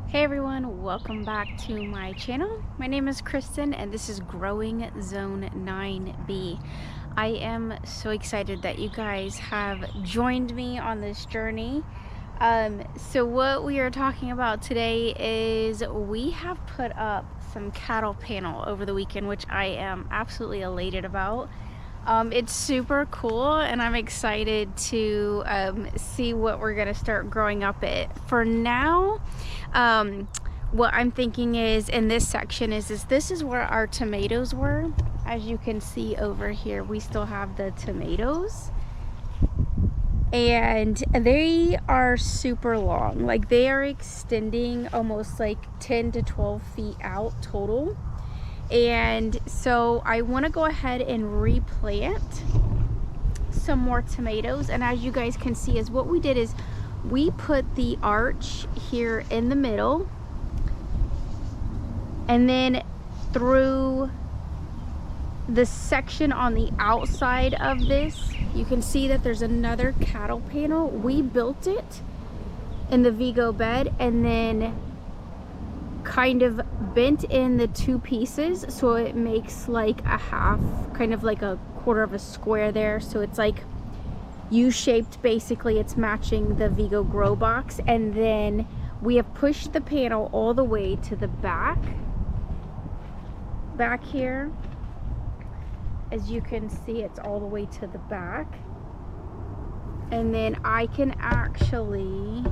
Hey everyone, welcome back to my channel. My name is Kristen and this is Growing Zone 9B. I am so excited that you guys have joined me on this journey. So what we are talking about today is we have put up some cattle panel over the weekend, which I am absolutely elated about. It's super cool and I'm excited to see what we're gonna start growing up it. For now, what I'm thinking is in this section is this is where our tomatoes were. As you can see over here, we still have the tomatoes and they are super long. Like they are extending almost like 10 to 12 feet out total. And so I want to go ahead and replant some more tomatoes. And as you guys can see, is what we did is we put the arch here in the middle, and then through the section on the outside of this, you can see that there's another cattle panel. We built it in the Vego bed and then kind of bent in the two pieces so it makes like a half, kind of like a quarter of a square there, so it's like U-shaped. Basically it's matching the Vego grow box. And then we have pushed the panel all the way to the back here. As you can see, it's all the way to the back, and then I can actually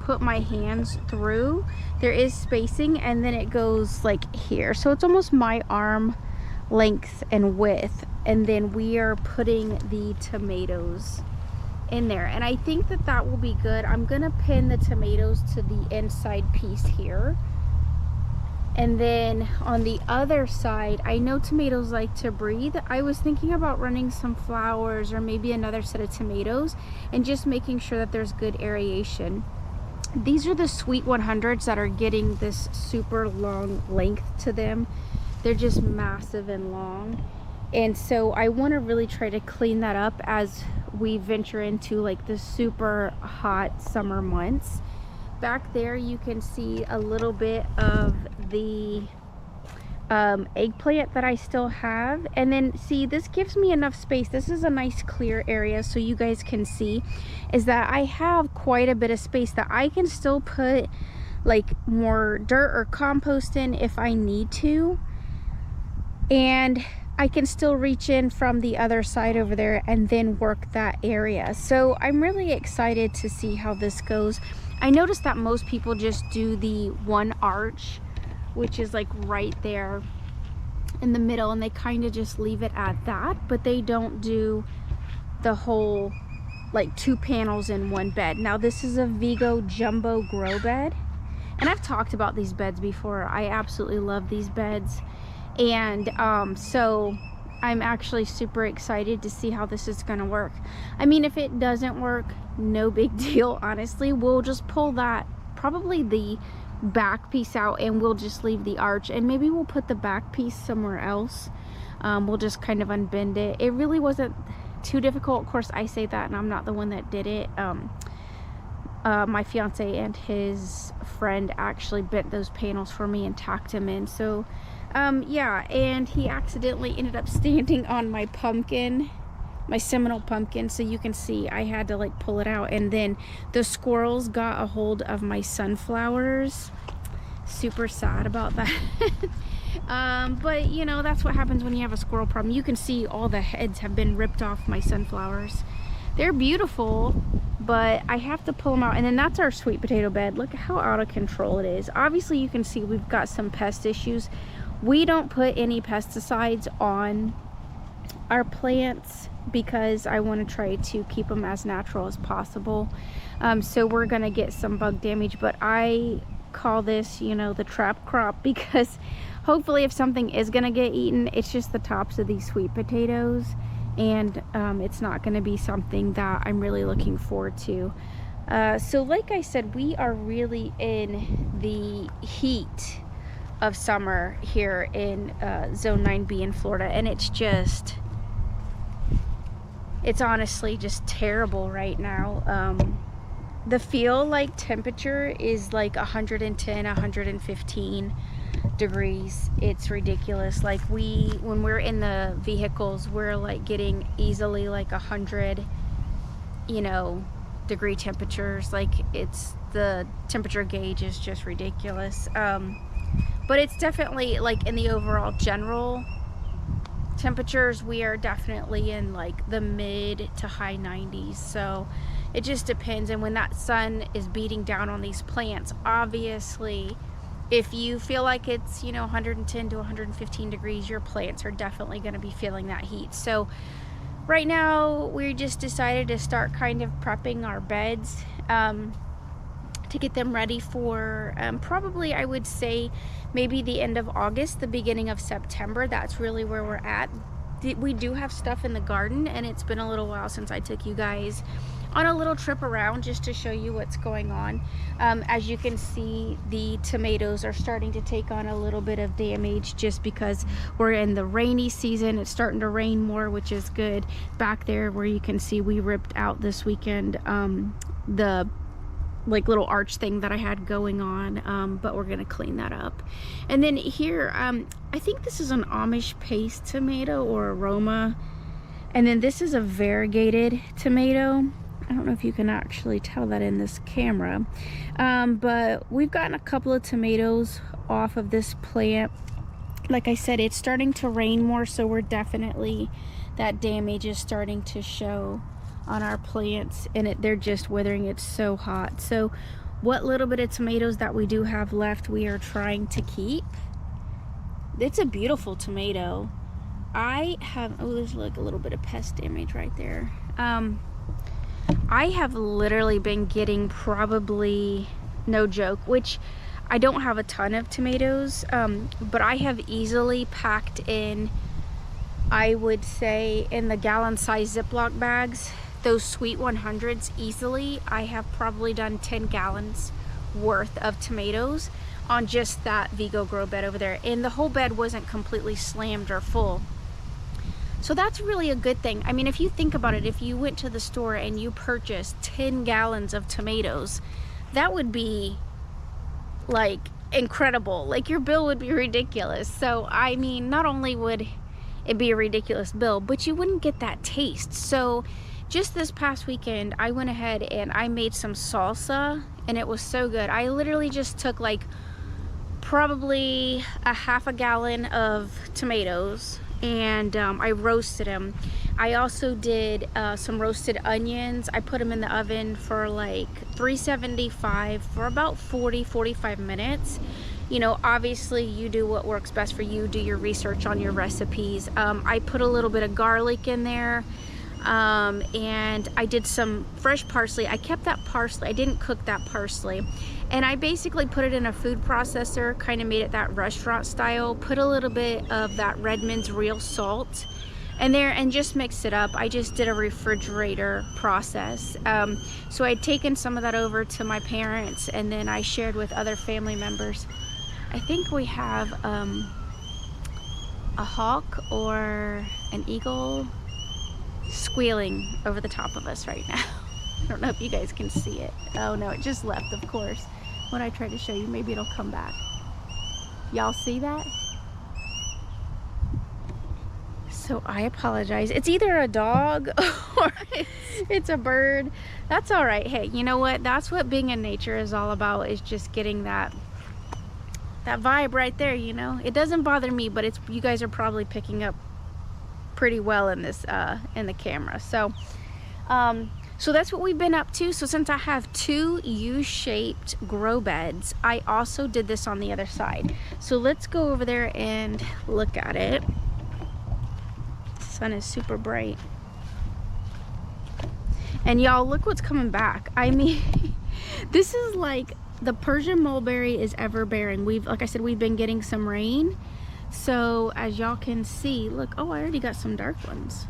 put my hands through. There is spacing and then it goes like here, so it's almost my arm length and width. And then we are putting the tomatoes in there, and I think that that will be good. I'm gonna pin the tomatoes to the inside piece here, and then on the other side, I know tomatoes like to breathe. I was thinking about running some flowers or maybe another set of tomatoes and just making sure that there's good aeration. These are the sweet 100s that are getting this super long length to them. They're just massive and long. And so I want to really try to clean that up as we venture into like the super hot summer months. Back there you can see a little bit of the eggplant that I still have. And then see, this gives me enough space. This is a nice clear area, so you guys can see is that I have quite a bit of space that I can still put like more dirt or compost in if I need to, and I can still reach in from the other side over there and then work that area. So I'm really excited to see how this goes. I noticed that most people just do the one arch, which is like right there in the middle, and they kind of just leave it at that, but they don't do the whole like two panels in one bed. Now this is a Vego jumbo grow bed, and I've talked about these beds before. I absolutely love these beds, and so I'm actually super excited to see how this is going to work. I mean, if it doesn't work, no big deal, honestly. We'll just pull that, probably the back piece out, and we'll just leave the arch, and maybe we'll put the back piece somewhere else. We'll just kind of unbend it. It really wasn't too difficult. Of course, I say that and I'm not the one that did it. My fiance and his friend actually bent those panels for me and tacked them in. So yeah, and he accidentally ended up standing on my pumpkin, my Seminole pumpkin, so you can see I had to like pull it out, and then the squirrels got a hold of my sunflowers. Super sad about that. But you know, that's what happens when you have a squirrel problem. You can see all the heads have been ripped off my sunflowers. They're beautiful, but I have to pull them out. And then that's our sweet potato bed. Look at how out of control it is. Obviously you can see we've got some pest issues. We don't put any pesticides on our plants because I want to try to keep them as natural as possible. So we're gonna get some bug damage, but I call this, you know, the trap crop, because hopefully if something is gonna get eaten, it's just the tops of these sweet potatoes, and it's not gonna be something that I'm really looking forward to. So like I said, we are really in the heat of summer here in Zone 9B in Florida, and it's honestly just terrible right now. the feel like temperature is like 110, 115 degrees. It's ridiculous. Like when we're in the vehicles, we're like getting easily like 100, you know, degree temperatures. Like it's, the temperature gauge is just ridiculous. But it's definitely like in the overall general temperatures, we are definitely in like the mid to high 90s. So it just depends. And when that sun is beating down on these plants, obviously if you feel like it's, you know, 110 to 115 degrees, your plants are definitely going to be feeling that heat. So right now we just decided to start kind of prepping our beds to get them ready for probably, I would say, maybe the end of August, the beginning of September. That's really where we're at. We do have stuff in the garden, and it's been a little while since I took you guys on a little trip around just to show you what's going on. As you can see, the tomatoes are starting to take on a little bit of damage just because we're in the rainy season. It's starting to rain more, which is good. Back there where you can see, we ripped out this weekend the like little arch thing that I had going on, but we're gonna clean that up. And then here, I think this is an Amish paste tomato or aroma, and then this is a variegated tomato. I don't know if you can actually tell that in this camera, but we've gotten a couple of tomatoes off of this plant. Like I said, it's starting to rain more, so we're definitely, that damage is starting to show on our plants, and they're just withering. It's so hot. So what little bit of tomatoes that we do have left, we are trying to keep. It's a beautiful tomato. I have, oh, there's like a little bit of pest damage right there. I have literally been getting, probably, no joke, which I don't have a ton of tomatoes, but I have easily packed in, I would say, in the gallon size Ziploc bags, those sweet 100s easily. I have probably done 10 gallons worth of tomatoes on just that Vego grow bed over there, and the whole bed wasn't completely slammed or full. So that's really a good thing. I mean, if you think about it, if you went to the store and you purchased 10 gallons of tomatoes, that would be like incredible. Like your bill would be ridiculous. So I mean, not only would it be a ridiculous bill, but you wouldn't get that taste. So just this past weekend, I went ahead and I made some salsa, and it was so good. I literally just took like probably a half a gallon of tomatoes, and I roasted them. I also did some roasted onions. I put them in the oven for like 375 for about 40-45 minutes. You know, obviously you do what works best for you, do your research on your recipes. I put a little bit of garlic in there, and I did some fresh parsley. I kept that parsley, I didn't cook that parsley, and I basically put it in a food processor, kind of made it that restaurant style, put a little bit of that Redmond's real salt in there and just mixed it up. I just did a refrigerator process. So I'd taken some of that over to my parents, and then I shared with other family members. I think we have a hawk or an eagle squealing over the top of us right now. I don't know if you guys can see it. Oh no, it just left, of course. When I try to show you, maybe it'll come back. Y'all see that? So I apologize. It's either a dog or it's a bird. That's all right. Hey, you know what? That's what being in nature is all about, is just getting that vibe right there, you know? It doesn't bother me, but it's, you guys are probably picking up pretty well in this in the camera. So so that's what we've been up to. So since I have two U-shaped grow beds, I also did this on the other side. So let's go over there and look at it. The sun is super bright, and y'all, look what's coming back. I mean, this is like the Persian mulberry is ever bearing. Like I said, we've been getting some rain. So as y'all can see, look, oh, I already got some dark ones.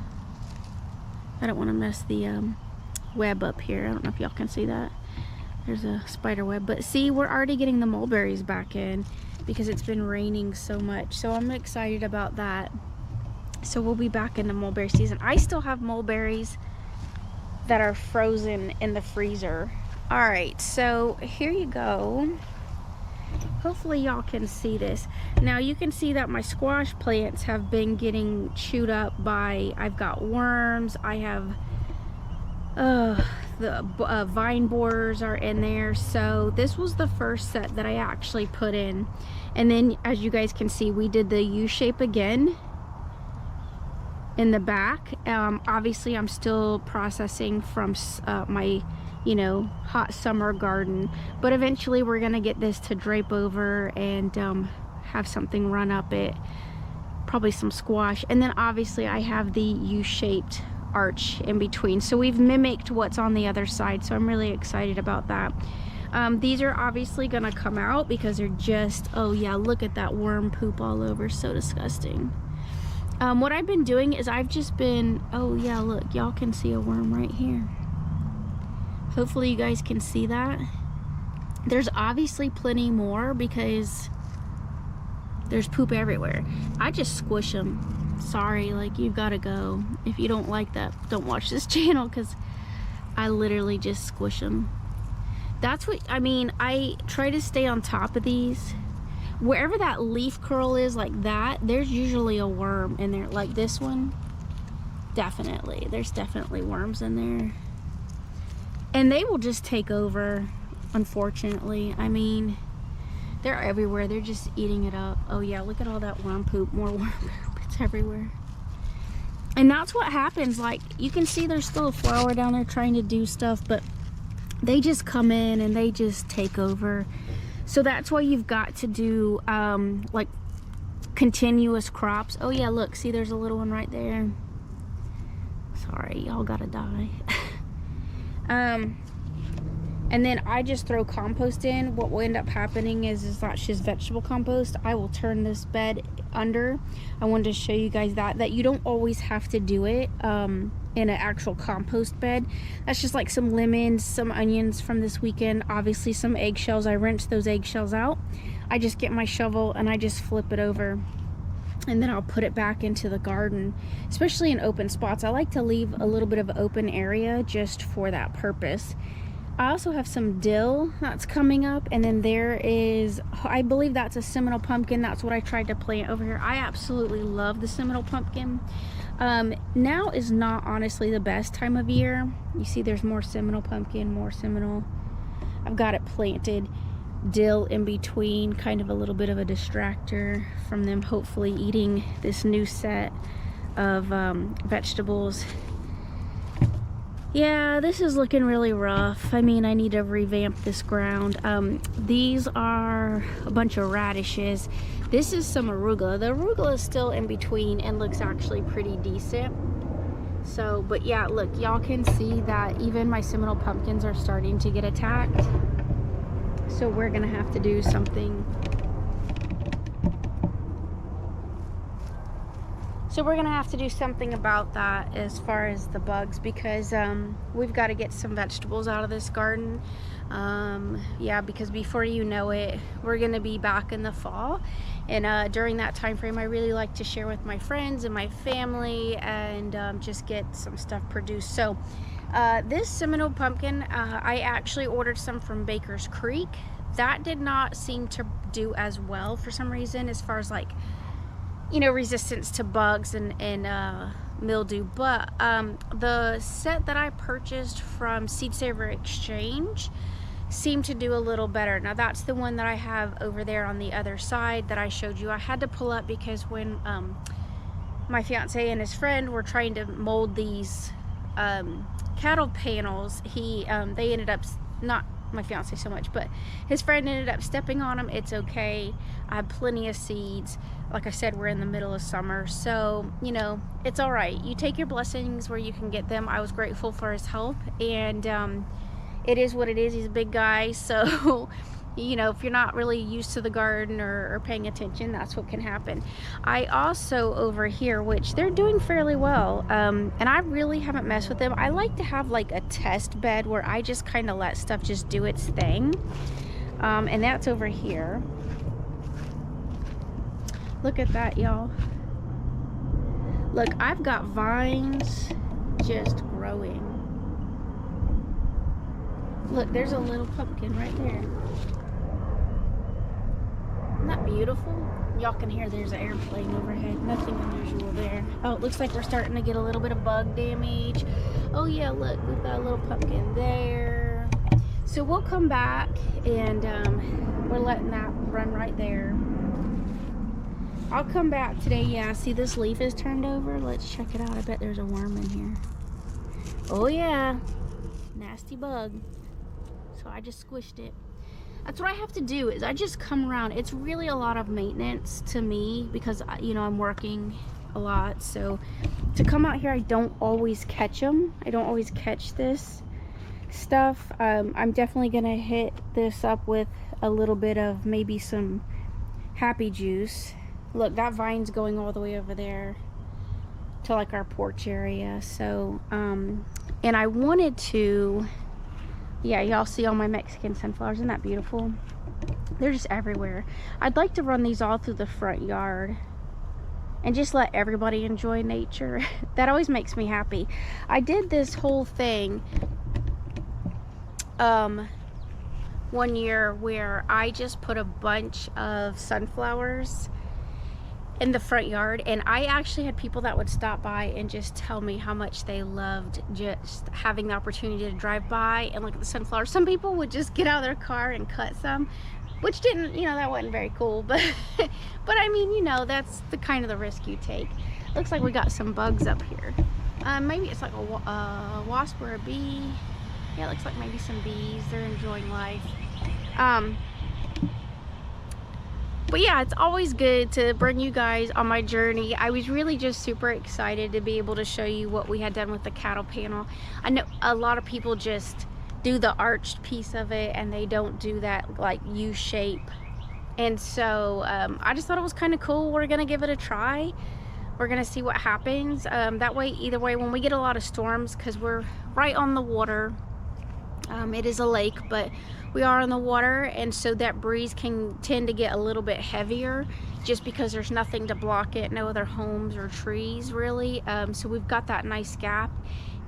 I don't want to mess the web up here. I don't know if y'all can see that. There's a spider web, but see, we're already getting the mulberries back in because it's been raining so much. So I'm excited about that. So we'll be back in the mulberry season. I still have mulberries that are frozen in the freezer. All right, so here you go. Hopefully y'all can see this. Now you can see that my squash plants have been getting chewed up by, I've got worms, I have the vine borers are in there. So this was the first set that I actually put in, and then as you guys can see, we did the U shape again in the back. Obviously I'm still processing from my, you know, hot summer garden, but eventually we're gonna get this to drape over and have something run up it, probably some squash, and then obviously I have the U-shaped arch in between, so we've mimicked what's on the other side, so I'm really excited about that. These are obviously gonna come out because they're just, oh yeah, look at that worm poop all over, so disgusting. What I've been doing is I've just been, oh yeah, look, y'all can see a worm right here. Hopefully you guys can see that. There's obviously plenty more because there's poop everywhere. I just squish them. Sorry, like, you've got to go. If you don't like that, don't watch this channel, because I literally just squish them. That's what, I mean, I try to stay on top of these. Wherever that leaf curl is like that, there's usually a worm in there. Like this one, definitely. There's definitely worms in there. And they will just take over, unfortunately. I mean, they're everywhere. They're just eating it up. Oh yeah, look at all that worm poop. More worm poop. It's everywhere. And that's what happens. Like, you can see there's still a flower down there trying to do stuff, but they just come in and they just take over. So that's why you've got to do like continuous crops. Oh yeah, look, see, there's a little one right there. Sorry, y'all gotta die. And then I just throw compost in. What will end up happening is that's just vegetable compost. I will turn this bed under. I wanted to show you guys that you don't always have to do it in an actual compost bed. That's just like some lemons, some onions from this weekend, obviously some eggshells. I rinsed those eggshells out. I just get my shovel and I just flip it over, and then I'll put it back into the garden, especially in open spots. I like to leave a little bit of open area just for that purpose. I also have some dill that's coming up, and then there is, I believe that's a Seminole pumpkin. That's what I tried to plant over here. I absolutely love the Seminole pumpkin. Now is not honestly the best time of year. You see there's more Seminole pumpkin, more Seminole. I've got it planted. Dill in between, kind of a little bit of a distractor from them hopefully eating this new set of vegetables. Yeah, this is looking really rough. I mean, I need to revamp this ground. These are a bunch of radishes. This is some arugula. The arugula is still in between and looks actually pretty decent. So, but yeah, look, y'all can see that even my Seminole pumpkins are starting to get attacked. So we're gonna have to do something. So we're gonna have to do something about that as far as the bugs, because we've got to get some vegetables out of this garden. Yeah, because before you know it, we're gonna be back in the fall, and during that time frame, I really like to share with my friends and my family and just get some stuff produced. So this Seminole pumpkin, I actually ordered some from Baker's Creek. That did not seem to do as well for some reason, as far as, like, you know, resistance to bugs and mildew. But the set that I purchased from Seed Saver Exchange seemed to do a little better. Now that's the one that I have over there on the other side that I showed you. I had to pull up because when my fiance and his friend were trying to mold these cattle panels, they ended up, not my fiance so much, but his friend ended up stepping on them. It's okay. I have plenty of seeds. Like I said, we're in the middle of summer, so, you know, it's all right. You take your blessings where you can get them. I was grateful for his help, and it is what it is. He's a big guy, so you know, if you're not really used to the garden or paying attention, that's what can happen. I also over here, which they're doing fairly well, and I really haven't messed with them. I like to have like a test bed where I just kind of let stuff just do its thing, and that's over here. Look at that, y'all. Look, I've got vines just growing. Look, there's a little pumpkin right there. Isn't that beautiful? Y'all can hear there's an airplane overhead. Nothing unusual there. Oh, it looks like we're starting to get a little bit of bug damage. Oh yeah, look, we've got a little pumpkin there. So we'll come back and we're letting that run right there. I'll come back today. Yeah, see this leaf is turned over. Let's check it out. I bet there's a worm in here. Oh yeah, nasty bug. So I just squished it. That's what I have to do, is I just come around. It's really a lot of maintenance to me because, you know, I'm working a lot. So to come out here, I don't always catch them. I don't always catch this stuff. I'm definitely gonna hit this up with a little bit of maybe some happy juice. Look, that vine's going all the way over there to like our porch area. So and I wanted to, yeah, y'all see all my Mexican sunflowers. Isn't that beautiful? They're just everywhere. I'd like to run these all through the front yard and just let everybody enjoy nature. That always makes me happy. I did this whole thing one year where I just put a bunch of sunflowers in the front yard, and I actually had people that would stop by and just tell me how much they loved just having the opportunity to drive by and look at the sunflowers. Some people would just get out of their car and cut some, which didn't, you know, that wasn't very cool, but but I mean, you know, that's the kind of the risk you take. Looks like we got some bugs up here. Maybe it's like a wasp or a bee. Yeah, it looks like maybe some bees. They're enjoying life. But yeah, it's always good to bring you guys on my journey. I was really just super excited to be able to show you what we had done with the cattle panel. I know a lot of people just do the arched piece of it and they don't do that like U shape. And so I just thought it was kind of cool. We're gonna give it a try. We're gonna see what happens. That way, either way, when we get a lot of storms, because we're right on the water, it is a lake, but we are on the water, and so that breeze can tend to get a little bit heavier just because there's nothing to block it, no other homes or trees really. So we've got that nice gap,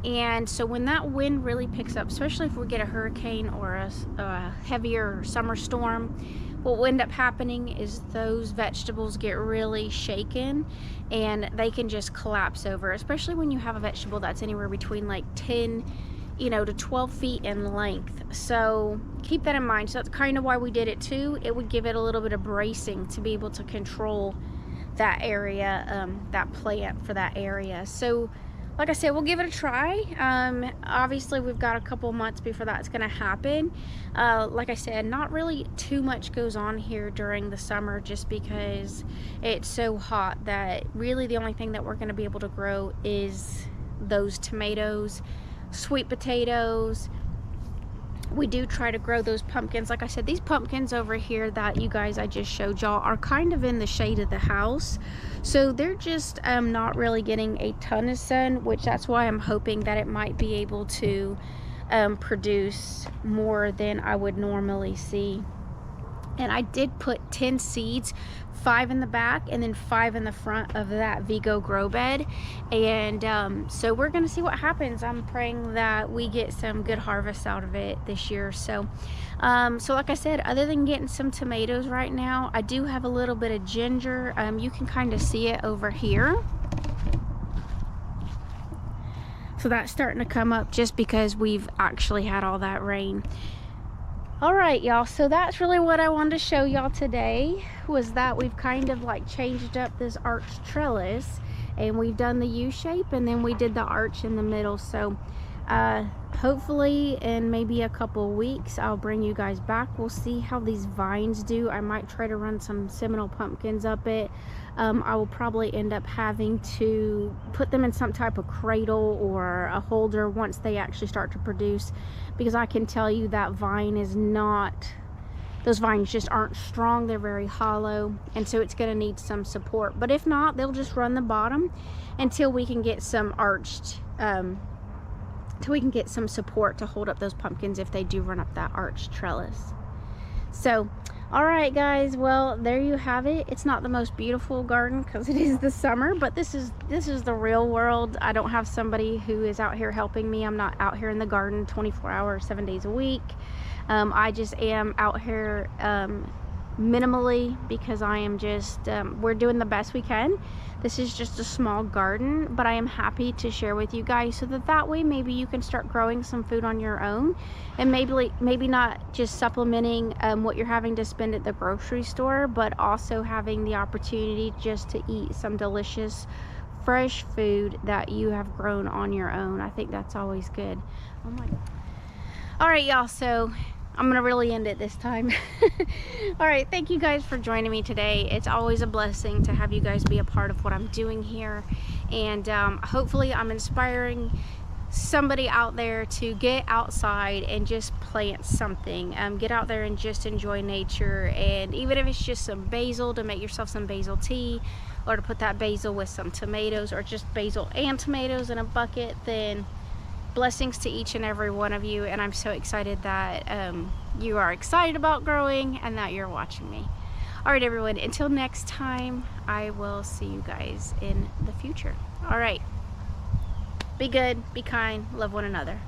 and so when that wind really picks up, especially if we get a hurricane or a heavier summer storm, what will end up happening is those vegetables get really shaken and they can just collapse over, especially when you have a vegetable that's anywhere between like 10 to 12 feet in length. So keep that in mind. So that's kind of why we did it too. It would give it a little bit of bracing to be able to control that area, that plant for that area. So like I said, we'll give it a try. Obviously we've got a couple months before that's going to happen. Like I said, not really too much goes on here during the summer just because it's so hot that really the only thing that we're going to be able to grow is those tomatoes, sweet potatoes. We do try to grow those pumpkins. Like I said, these pumpkins over here that you guys I just showed y'all are kind of in the shade of the house, so they're just not really getting a ton of sun, which that's why I'm hoping that it might be able to produce more than I would normally see. And I did put 10 seeds, 5 in the back and then 5 in the front of that Vego grow bed. And so we're gonna see what happens. I'm praying that we get some good harvest out of it this year. So so like I said, other than getting some tomatoes right now, I do have a little bit of ginger. You can kind of see it over here. So that's starting to come up just because we've actually had all that rain. All right, y'all, so that's really what I wanted to show y'all today, was that we've kind of like changed up this arch trellis, and we've done the U shape and then we did the arch in the middle. So hopefully in maybe a couple weeks I'll bring you guys back. We'll see how these vines do. I might try to run some Seminole pumpkins up it. I will probably end up having to put them in some type of cradle or a holder once they actually start to produce, because I can tell you that vine is not, those vines just aren't strong. They're very hollow, and so it's going to need some support. But if not, they'll just run the bottom until we can get some arched till we can get some support to hold up those pumpkins if they do run up that arch trellis. So All right, guys, well, there you have it. It's not the most beautiful garden because it is the summer, but this is the real world. I don't have somebody who is out here helping me. I'm not out here in the garden 24 hours 7 days a week. I just am out here minimally because I am just we're doing the best we can. This is just a small garden, but I am happy to share with you guys so that way maybe you can start growing some food on your own, and maybe not just supplementing what you're having to spend at the grocery store, but also having the opportunity just to eat some delicious fresh food that you have grown on your own. I think that's always good. Oh my God. All right, y'all, so I'm gonna really end it this time. All right, thank you guys for joining me today. It's always a blessing to have you guys be a part of what I'm doing here, and hopefully I'm inspiring somebody out there to get outside and just plant something. Get out there and just enjoy nature, and even if it's just some basil, to make yourself some basil tea, or to put that basil with some tomatoes, or just basil and tomatoes in a bucket, then blessings to each and every one of you. And I'm so excited that you are excited about growing and that you're watching me. All right, everyone, until next time, I will see you guys in the future. All right, be good, be kind, love one another.